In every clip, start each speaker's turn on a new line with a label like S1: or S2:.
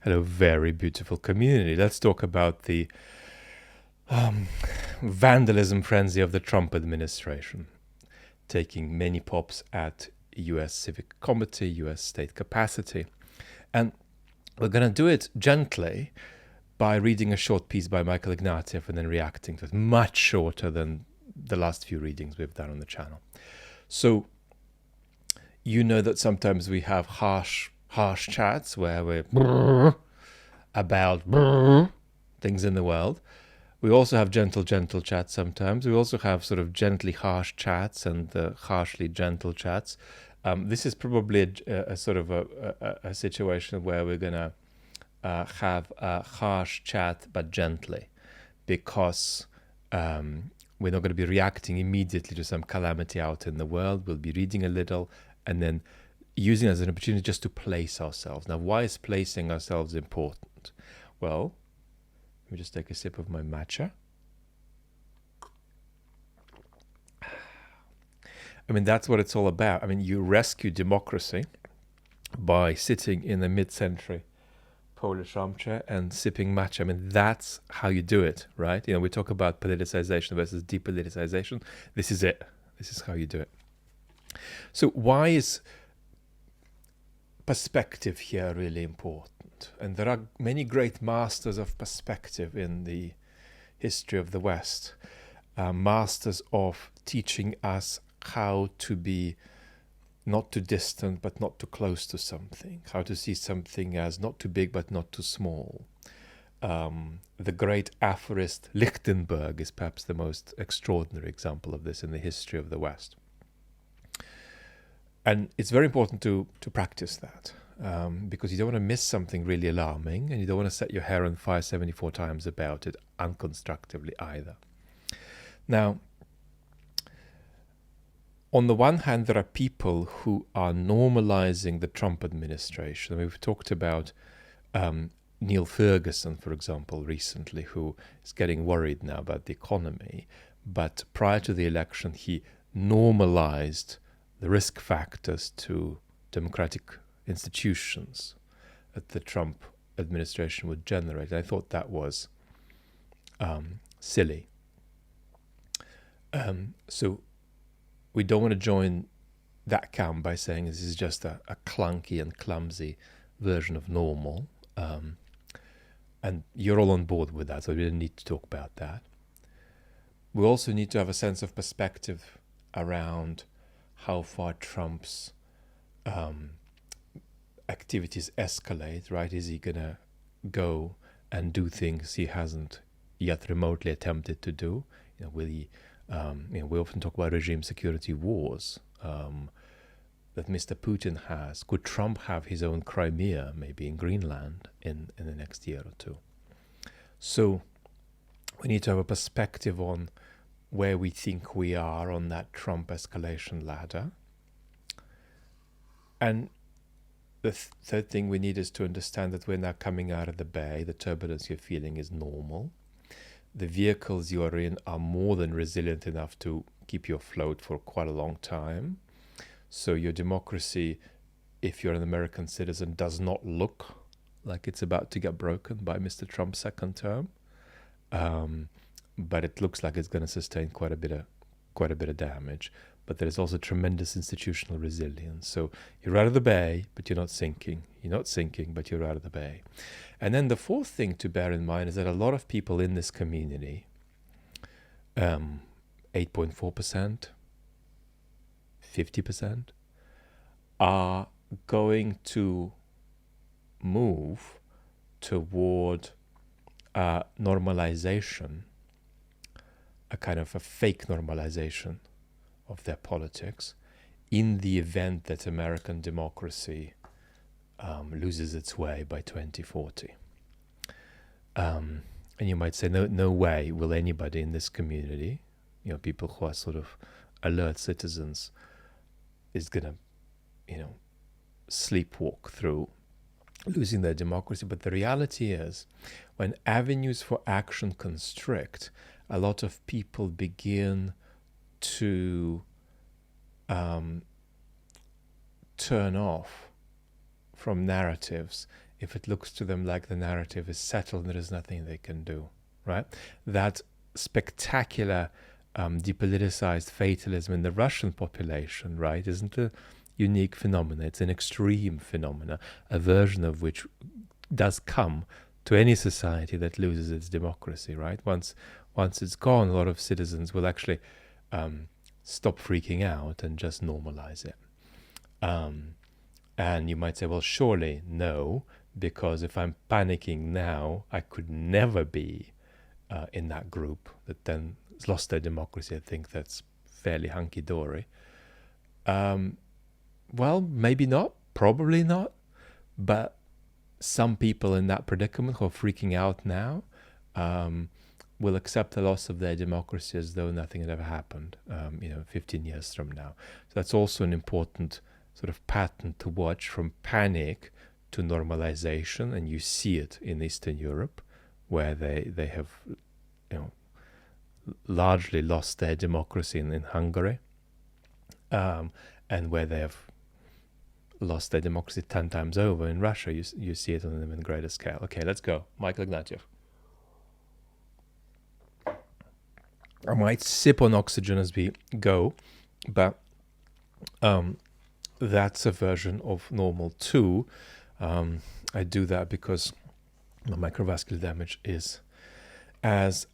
S1: Hello, very beautiful community. Let's talk about the vandalism frenzy of the Trump administration, taking many pops at US Civic Committee, US state capacity. And we're going to do it gently by reading a short piece by Michael Ignatieff and then reacting to it, much shorter than the last few readings we've done on the channel. So, you know that sometimes we have harsh chats where we're about things in the world. We also have gentle chats sometimes. We also have sort of gently harsh chats and harshly gentle chats. This is probably a sort of a situation where we're going to have a harsh chat but gently, because we're not going to be reacting immediately to some calamity out in the world. We'll be reading a little and then using it as an opportunity just to place ourselves. Now, why is placing ourselves important? Well, let me just take a sip of my matcha. I mean, that's what it's all about. I mean, you rescue democracy by sitting in a mid-century Polish armchair and sipping matcha. I mean, that's how you do it, right? You know, we talk about politicization versus depoliticization. This is it. This is how you do it. So why is perspective here really important? And there are many great masters of perspective in the history of the West, masters of teaching us how to be not too distant but not too close to something, how to see something as not too big but not too small. The great aphorist Lichtenberg is perhaps the most extraordinary example of this in the history of the West. And it's very important to practice that, because you don't want to miss something really alarming, and you don't want to set your hair on fire 74 times about it unconstructively either. Now, on the one hand, there are people who are normalizing the Trump administration. I mean, we've talked about Neil Ferguson, for example, recently, who is getting worried now about the economy. But prior to the election, he normalized the risk factors to democratic institutions that the Trump administration would generate. I thought that was silly. So we don't want to join that camp by saying this is just a clunky and clumsy version of normal. And you're all on board with that, so we don't need to talk about that. We also need to have a sense of perspective around how far Trump's activities escalate, right? Is he going to go and do things he hasn't yet remotely attempted to do? You know, will he? We often talk about regime security wars that Mr. Putin has. Could Trump have his own Crimea, maybe in Greenland, in the next year or two? So we need to have a perspective on where we think we are on that Trump escalation ladder. And the third thing we need is to understand that we're now coming out of the bay. The turbulence you're feeling is normal. The vehicles you are in are more than resilient enough to keep you afloat for quite a long time. So your democracy, if you're an American citizen, does not look like it's about to get broken by Mr. Trump's second term. But it looks like it's going to sustain quite a bit of damage. But there is also tremendous institutional resilience. So you're out of the bay, but you're not sinking. You're not sinking, but you're out of the bay. And then the fourth thing to bear in mind is that a lot of people in this community, 8.4%, 50%, are going to move toward normalization, a kind of a fake normalization of their politics, in the event that American democracy loses its way by 2040. And you might say, no way will anybody in this community, people who are sort of alert citizens, is going to, sleepwalk through losing their democracy. But the reality is, when avenues for action constrict, a lot of people begin to turn off from narratives if it looks to them like the narrative is settled and there is nothing they can do, right? That spectacular depoliticized fatalism in the Russian population, right, isn't a unique phenomenon. It's an extreme phenomenon, a version of which does come to any society that loses its democracy, right? Once it's gone, a lot of citizens will actually stop freaking out and just normalize it. And you might say, well, surely no, because if I'm panicking now, I could never be in that group that then has lost their democracy. I think that's fairly hunky-dory. Well, maybe not, probably not, but some people in that predicament who are freaking out now will accept the loss of their democracy as though nothing had ever happened, 15 years from now. So that's also an important sort of pattern to watch, from panic to normalization, and you see it in Eastern Europe, where they have, largely lost their democracy in Hungary, and where they have lost their democracy 10 times over in Russia. You see it on an even greater scale. Okay, let's go. Michael Ignatieff. I might sip on oxygen as we go, but that's a version of normal too. I do that because my microvascular damage is as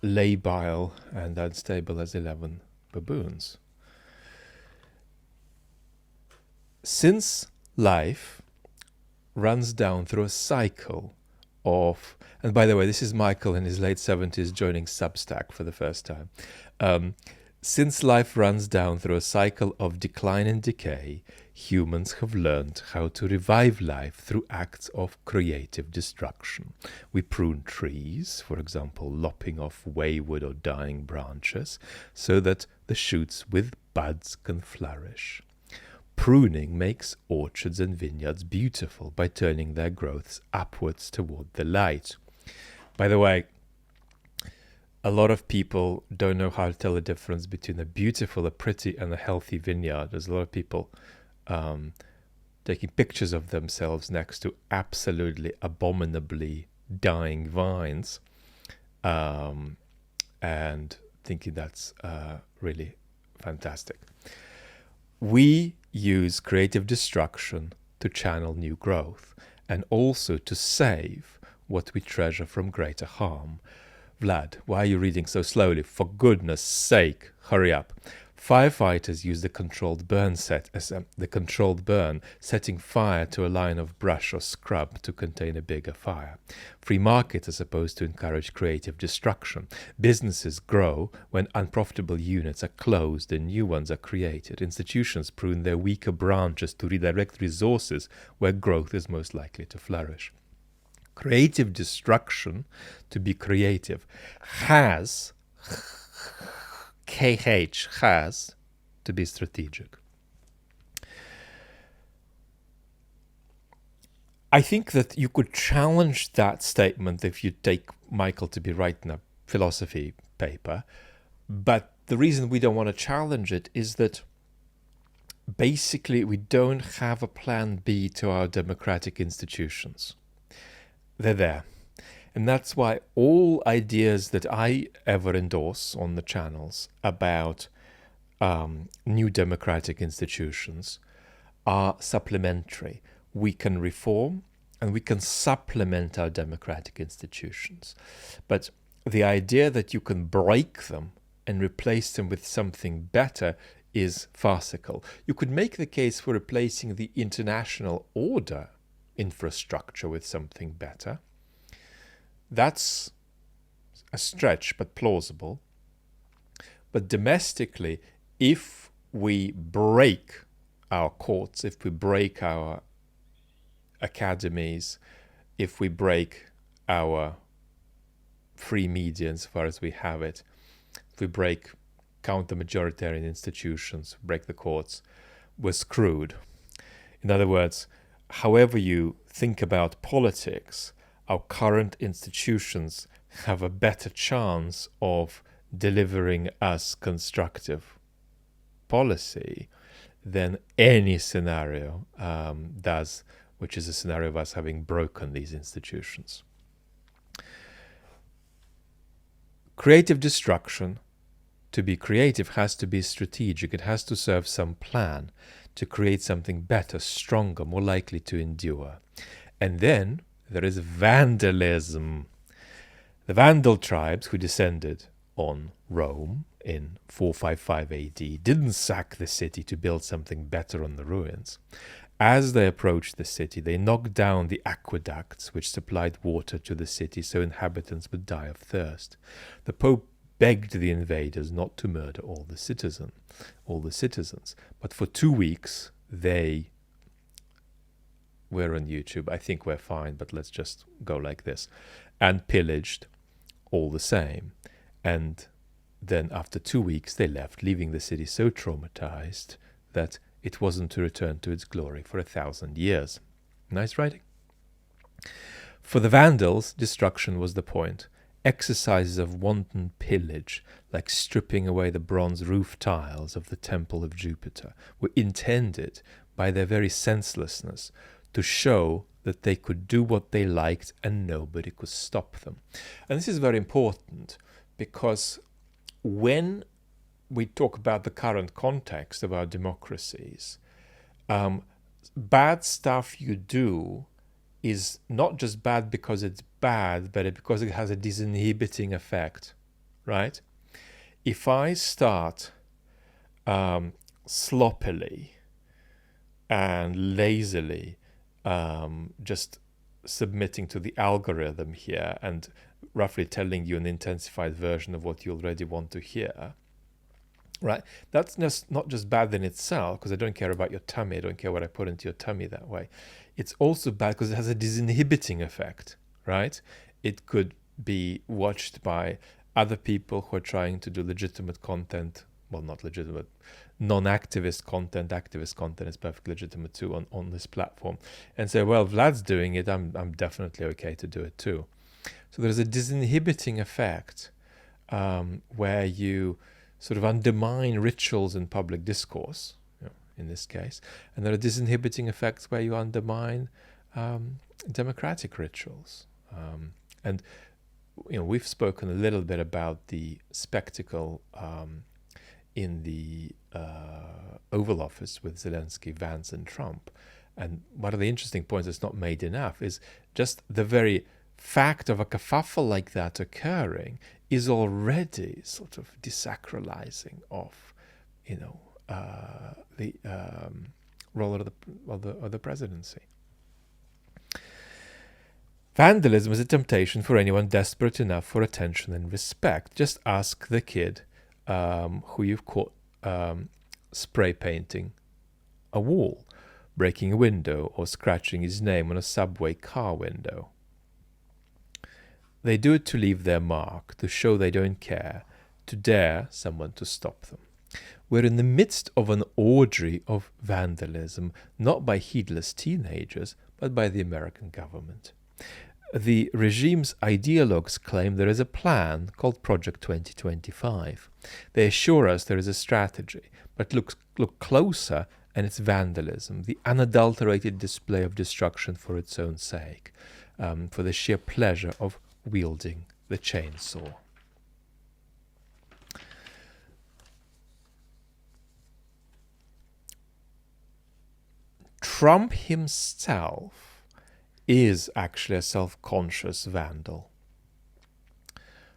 S1: labile and unstable as 11 baboons. Since life runs down through a cycle of, and by the way, this is Michael in his late 70s joining Substack for the first time. Since life runs down through a cycle of decline and decay, humans have learned how to revive life through acts of creative destruction. We prune trees, for example, lopping off wayward or dying branches, so that the shoots with buds can flourish. Pruning makes orchards and vineyards beautiful by turning their growths upwards toward the light. By the way, a lot of people don't know how to tell the difference between a beautiful, a pretty, and a healthy vineyard. There's a lot of people taking pictures of themselves next to absolutely abominably dying vines, and thinking that's really fantastic. We use creative destruction to channel new growth, and also to save what we treasure from greater harm. Vlad, why are you reading so slowly? For goodness sake, hurry up. Firefighters use the controlled burn setting fire to a line of brush or scrub to contain a bigger fire. Free markets are supposed to encourage creative destruction. Businesses grow when unprofitable units are closed and new ones are created. Institutions prune their weaker branches to redirect resources where growth is most likely to flourish. Creative destruction, to be creative, has to be strategic. I think that you could challenge that statement if you take Michael to be writing a philosophy paper, but the reason we don't want to challenge it is that basically we don't have a plan B to our democratic institutions. They're there. And that's why all ideas that I ever endorse on the channels about new democratic institutions are supplementary. We can reform and we can supplement our democratic institutions. But the idea that you can break them and replace them with something better is farcical. You could make the case for replacing the international order infrastructure with something better. That's a stretch, but plausible. But domestically, if we break our courts, if we break our academies, if we break our free media as far as we have it, if we break counter-majoritarian institutions, break the courts, we're screwed. In other words, however you think about politics, our current institutions have a better chance of delivering us constructive policy than any scenario does, which is a scenario of us having broken these institutions. Creative destruction, to be creative, has to be strategic. It has to serve some plan to create something better, stronger, more likely to endure. And then there is vandalism. The Vandal tribes who descended on Rome in 455 AD didn't sack the city to build something better on the ruins. As they approached the city, they knocked down the aqueducts which supplied water to the city so inhabitants would die of thirst. The Pope begged the invaders not to murder all the citizens, but for 2 weeks they were on YouTube. I think we're fine, but let's just go like this. And pillaged all the same. And then after 2 weeks they left, leaving the city so traumatized that it wasn't to return to its glory for 1,000 years. Nice writing. For the Vandals, destruction was the point. Exercises of wanton pillage, like stripping away the bronze roof tiles of the Temple of Jupiter, were intended by their very senselessness to show that they could do what they liked and nobody could stop them. And this is very important because when we talk about the current context of our democracies, bad stuff you do is not just bad because it's bad, but because it has a disinhibiting effect, right? If I start sloppily and lazily just submitting to the algorithm here and roughly telling you an intensified version of what you already want to hear, right? That's just not just bad in itself, because I don't care about your tummy. I don't care what I put into your tummy that way. It's also bad because it has a disinhibiting effect, right? It could be watched by other people who are trying to do legitimate content. Well, not legitimate, non-activist content. Activist content is perfectly legitimate too on this platform. And say, well, Vlad's doing it, I'm definitely okay to do it too. So there's a disinhibiting effect where you sort of undermine rituals in public discourse, in this case, and there are disinhibiting effects where you undermine democratic rituals. And we've spoken a little bit about the spectacle in the Oval Office with Zelensky, Vance, and Trump. And one of the interesting points that's not made enough is just the very fact of a kerfuffle like that occurring is already sort of desacralizing of, the role of the presidency. Vandalism is a temptation for anyone desperate enough for attention and respect. Just ask the kid who you've caught spray painting a wall, breaking a window, or scratching his name on a subway car window. They do it to leave their mark, to show they don't care, to dare someone to stop them. We're in the midst of an orgy of vandalism, not by heedless teenagers, but by the American government. The regime's ideologues claim there is a plan called Project 2025. They assure us there is a strategy, but look closer and it's vandalism, the unadulterated display of destruction for its own sake, for the sheer pleasure of wielding the chainsaw. Trump himself is actually a self-conscious vandal.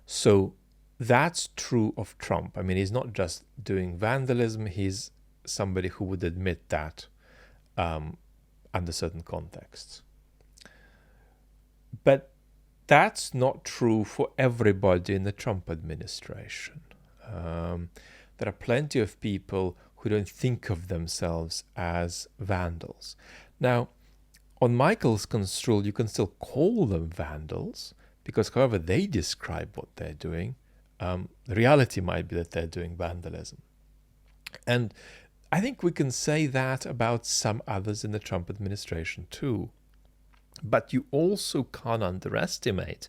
S1: So that's true of Trump. I mean, he's not just doing vandalism, he's somebody who would admit that under certain contexts. But that's not true for everybody in the Trump administration. There are plenty of people who don't think of themselves as vandals. Now, on Michael's construal, you can still call them vandals, because however they describe what they're doing, the reality might be that they're doing vandalism. And I think we can say that about some others in the Trump administration too. But you also can't underestimate,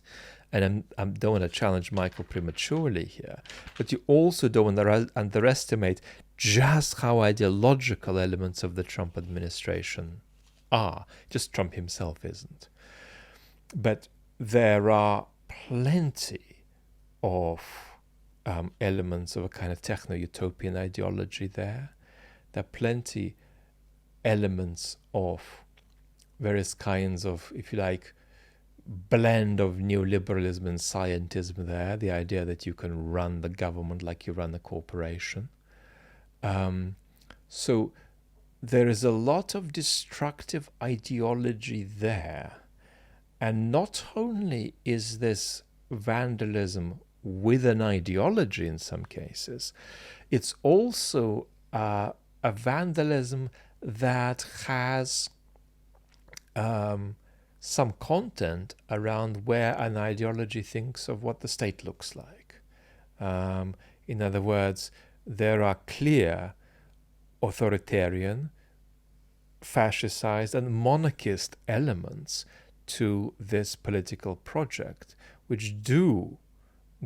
S1: and I don't want to challenge Michael prematurely here, but you also don't underestimate just how ideological elements of the Trump administration are. Just Trump himself isn't. But there are plenty of elements of a kind of techno-utopian ideology there. There are plenty elements of various kinds of, if you like, blend of neoliberalism and scientism there. The idea that you can run the government like you run a corporation. So there is a lot of destructive ideology there. And not only is this vandalism with an ideology in some cases, it's also a vandalism that has some content around where an ideology thinks of what the state looks like. In other words, there are clear authoritarian, fascist and monarchist elements to this political project, which do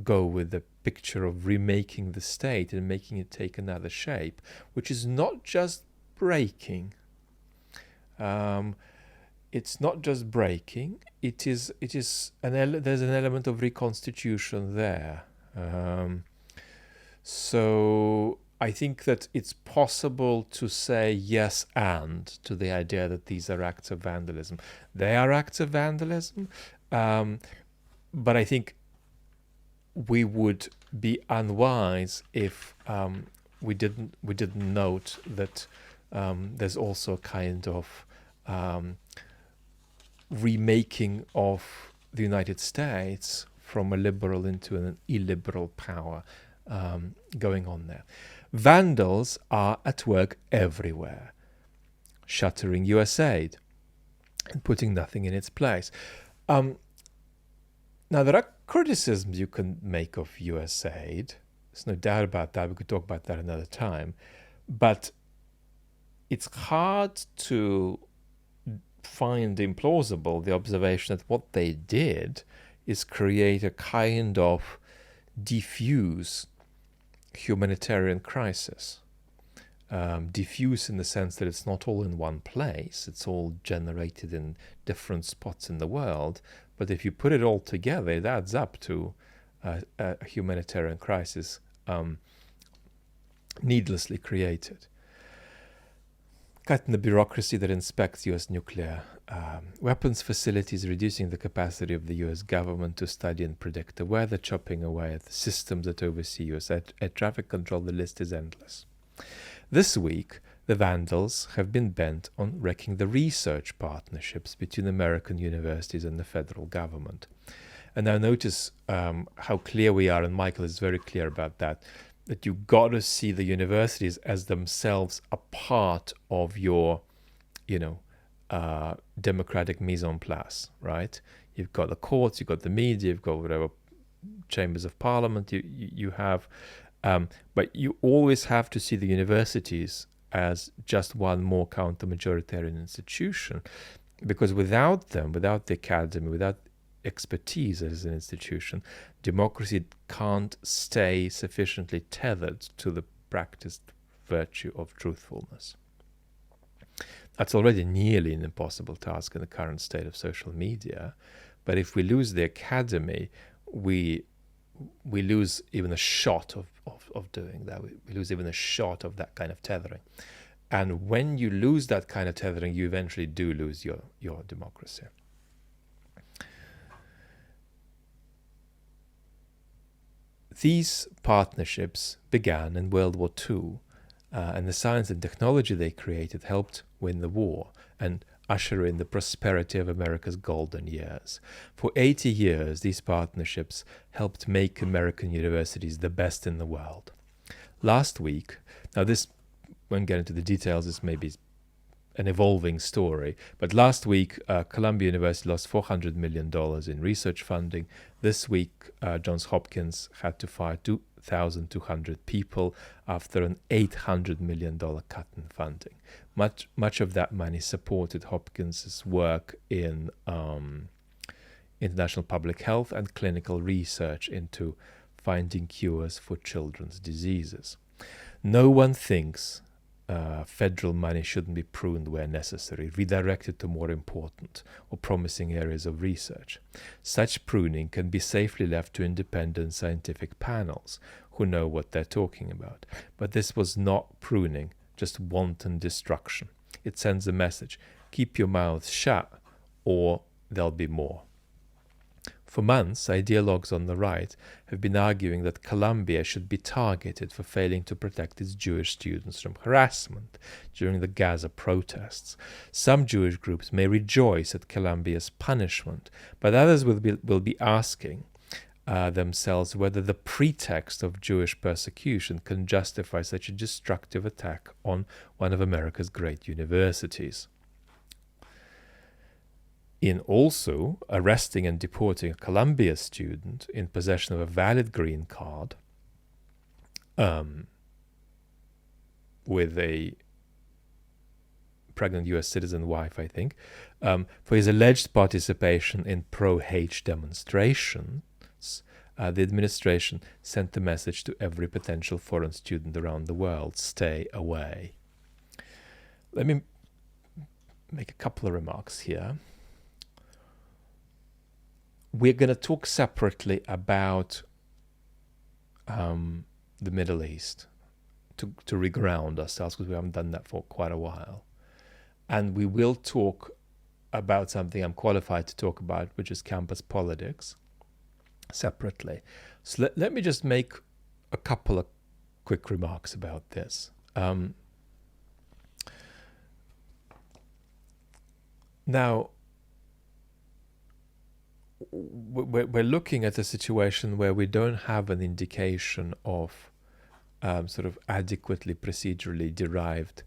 S1: go with the picture of remaking the state and making it take another shape, which is not just breaking. It's not just breaking. There's an element of reconstitution there. So I think that it's possible to say yes and to the idea that these are acts of vandalism. They are acts of vandalism, but I think we would be unwise if we didn't note that there's also a kind of remaking of the United States from a liberal into an illiberal power going on there. Vandals are at work everywhere, shuttering US aid and putting nothing in its place. Now, there are criticisms you can make of US aid. There's no doubt about that. We could talk about that another time. But it's hard to find implausible the observation that what they did is create a kind of diffuse humanitarian crisis. Diffuse in the sense that it's not all in one place, it's all generated in different spots in the world, but if you put it all together, it adds up to a humanitarian crisis needlessly created. Cutting the bureaucracy that inspects US nuclear weapons facilities, reducing the capacity of the US government to study and predict the weather, chopping away at the systems that oversee US air traffic control. The list is endless. This week, the vandals have been bent on wrecking the research partnerships between American universities and the federal government. And now notice how clear we are, and Michael is very clear about that you've got to see the universities as themselves a part of your, democratic mise en place, right? You've got the courts, you've got the media, you've got whatever chambers of parliament you have, but you always have to see the universities as just one more counter-majoritarian institution, because without them, without the academy, without expertise as an institution, democracy can't stay sufficiently tethered to the practiced virtue of truthfulness. That's already nearly an impossible task in the current state of social media, but if we lose the academy, we lose even a shot of doing that. We lose even a shot of that kind of tethering. And when you lose that kind of tethering, you eventually do lose your democracy. These partnerships began in World War II, and the science and technology they created helped win the war and usher in the prosperity of America's golden years. For 80 years, these partnerships helped make American universities the best in the world. Last week, now this won't get into the details, this may be an evolving story, but last week Columbia University lost $400 million in research funding. This week Johns Hopkins had to fire 2,200 people after an $800 million cut in funding. Much of that money supported Hopkins's work in international public health and clinical research into finding cures for children's diseases. No one thinks federal money shouldn't be pruned where necessary, redirected to more important or promising areas of research. Such pruning can be safely left to independent scientific panels who know what they're talking about. But this was not pruning, just wanton destruction. It sends a message: keep your mouths shut or there'll be more. For months, ideologues on the right have been arguing that Columbia should be targeted for failing to protect its Jewish students from harassment during the Gaza protests. Some Jewish groups may rejoice at Columbia's punishment, but others will be asking themselves whether the pretext of Jewish persecution can justify such a destructive attack on one of America's great universities. In also arresting and deporting a Columbia student in possession of a valid green card with a pregnant US citizen wife, I think, for his alleged participation in pro-H demonstrations, the administration sent the message to every potential foreign student around the world: stay away. Let me make a couple of remarks here. We're going to talk separately about the Middle East to reground ourselves, because we haven't done that for quite a while. And we will talk about something I'm qualified to talk about, which is campus politics, separately. So let me just make a couple of quick remarks about this. Now, we're looking at a situation where we don't have an indication of sort of adequately procedurally derived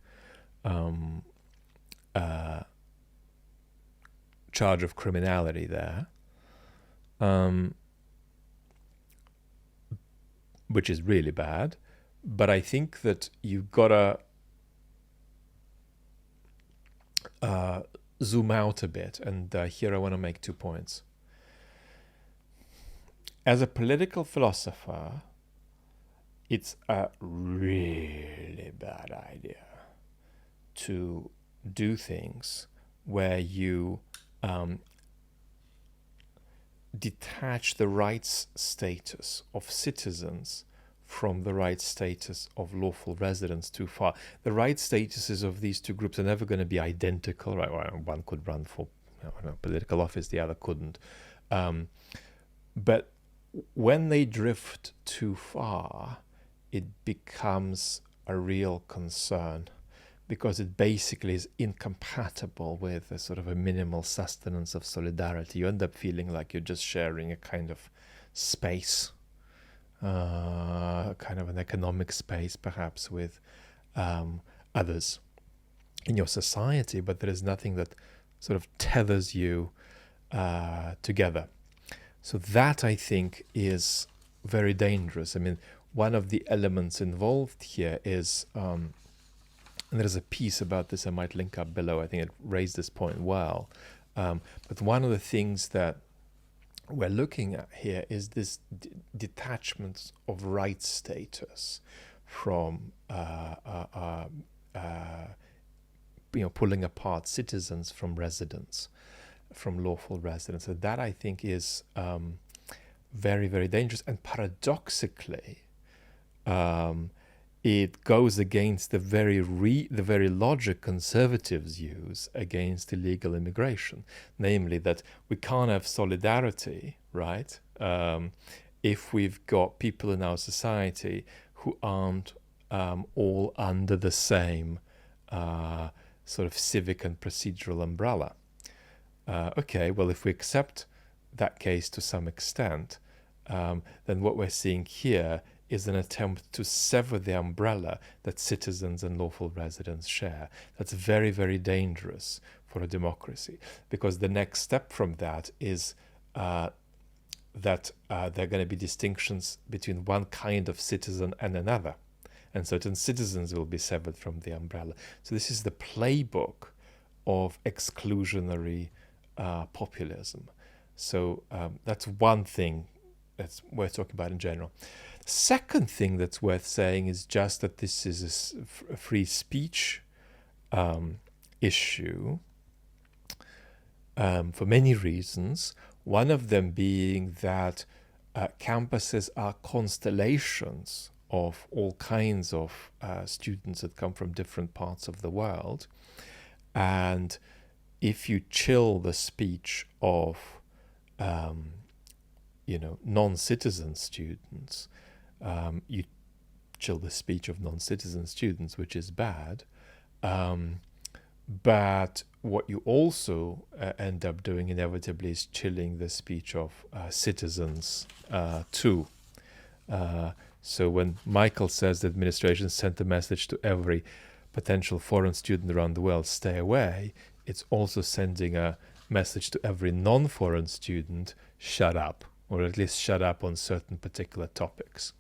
S1: charge of criminality there, which is really bad. But I think that you've got to zoom out a bit, and here I want to make 2 points. As a political philosopher, it's a really bad idea to do things where you detach the rights status of citizens from the rights status of lawful residents too far. The rights statuses of these two groups are never going to be identical, right? One could run for political office, the other couldn't. But when they drift too far, it becomes a real concern, because it basically is incompatible with a sort of a minimal sustenance of solidarity. You end up feeling like you're just sharing a kind of space, kind of an economic space perhaps, with others in your society, but there is nothing that sort of tethers you together. So that, I think, is very dangerous. I mean, one of the elements involved here is, and there's a piece about this I might link up below, I think it raised this point well, but one of the things that we're looking at here is this detachment of rights status from pulling apart citizens from residents, from lawful residents. And that, I think, is very, very dangerous. And paradoxically, it goes against the very logic conservatives use against illegal immigration, namely that we can't have solidarity, right, if we've got people in our society who aren't all under the same sort of civic and procedural umbrella. Okay, well, if we accept that case to some extent, then what we're seeing here is an attempt to sever the umbrella that citizens and lawful residents share. That's very, very dangerous for a democracy, because the next step from that is that there are going to be distinctions between one kind of citizen and another, and certain citizens will be severed from the umbrella. So this is the playbook of exclusionary populism. So that's one thing that's worth talking about in general. Second thing that's worth saying is just that this is a free speech issue for many reasons. One of them being that campuses are constellations of all kinds of students that come from different parts of the world. And if you chill the speech of non-citizen students, you chill the speech of non-citizen students, which is bad. But what you also end up doing inevitably is chilling the speech of citizens too. So when Michael says the administration sent a message to every potential foreign student around the world, stay away, it's also sending a message to every non-foreign student, shut up, or at least shut up on certain particular topics.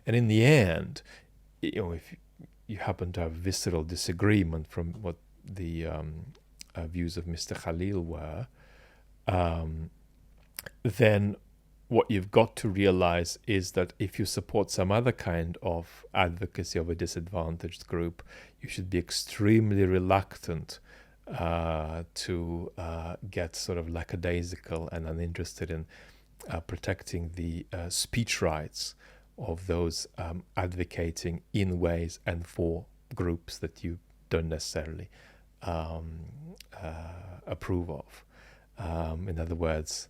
S1: And in the end, if you happen to have visceral disagreement from what the views of Mr. Khalil were, then what you've got to realize is that if you support some other kind of advocacy of a disadvantaged group, you should be extremely reluctant to get sort of lackadaisical and uninterested in protecting the speech rights of those advocating in ways and for groups that you don't necessarily approve of. In other words,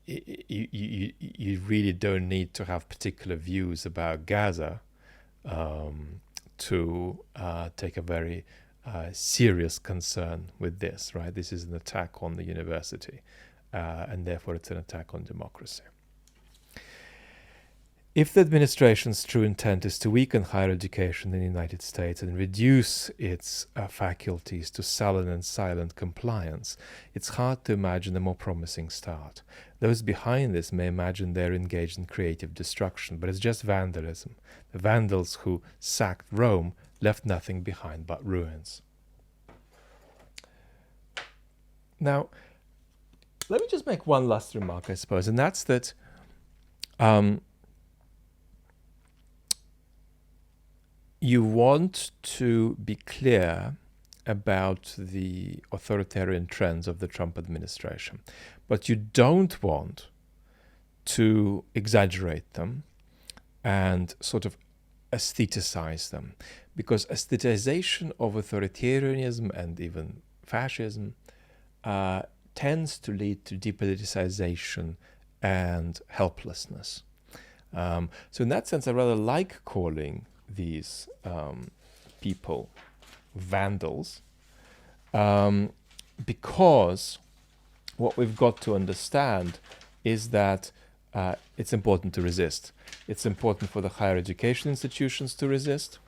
S1: you really don't need to have particular views about Gaza to take a very serious concern with this, right? This is an attack on the university, and therefore it's an attack on democracy. If the administration's true intent is to weaken higher education in the United States and reduce its faculties to sullen and silent compliance, it's hard to imagine a more promising start. Those behind this may imagine they're engaged in creative destruction, but it's just vandalism. The Vandals who sacked Rome left nothing behind but ruins. Now, let me just make one last remark, I suppose, and that's that you want to be clear about the authoritarian trends of the Trump administration, but you don't want to exaggerate them and sort of aestheticize them, because aesthetization of authoritarianism and even fascism tends to lead to depoliticization and helplessness. So in that sense, I rather like calling these people vandals, because what we've got to understand is that it's important to resist. It's important for the higher education institutions to resist,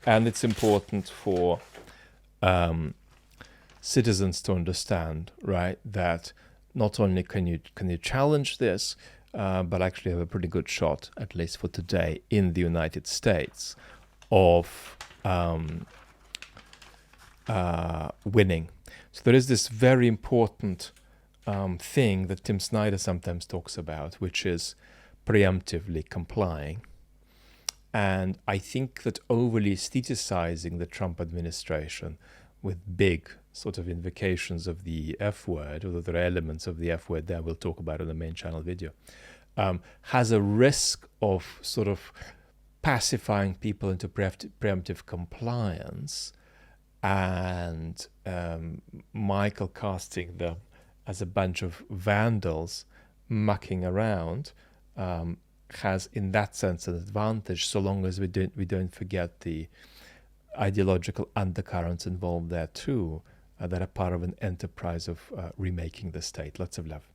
S1: and it's important for citizens to understand, right, that not only can you challenge this, but actually have a pretty good shot, at least for today, in the United States, of winning. So there is this very important thing that Tim Snyder sometimes talks about, which is preemptively complying. And I think that overly aestheticizing the Trump administration with big sort of invocations of the F word, although there are elements of the F word there we'll talk about in the main channel video, has a risk of sort of pacifying people into preemptive compliance, and Michael casting them as a bunch of vandals mucking around has, in that sense, an advantage, so long as we don't forget the ideological undercurrents involved there too, that are part of an enterprise of remaking the state. Lots of love.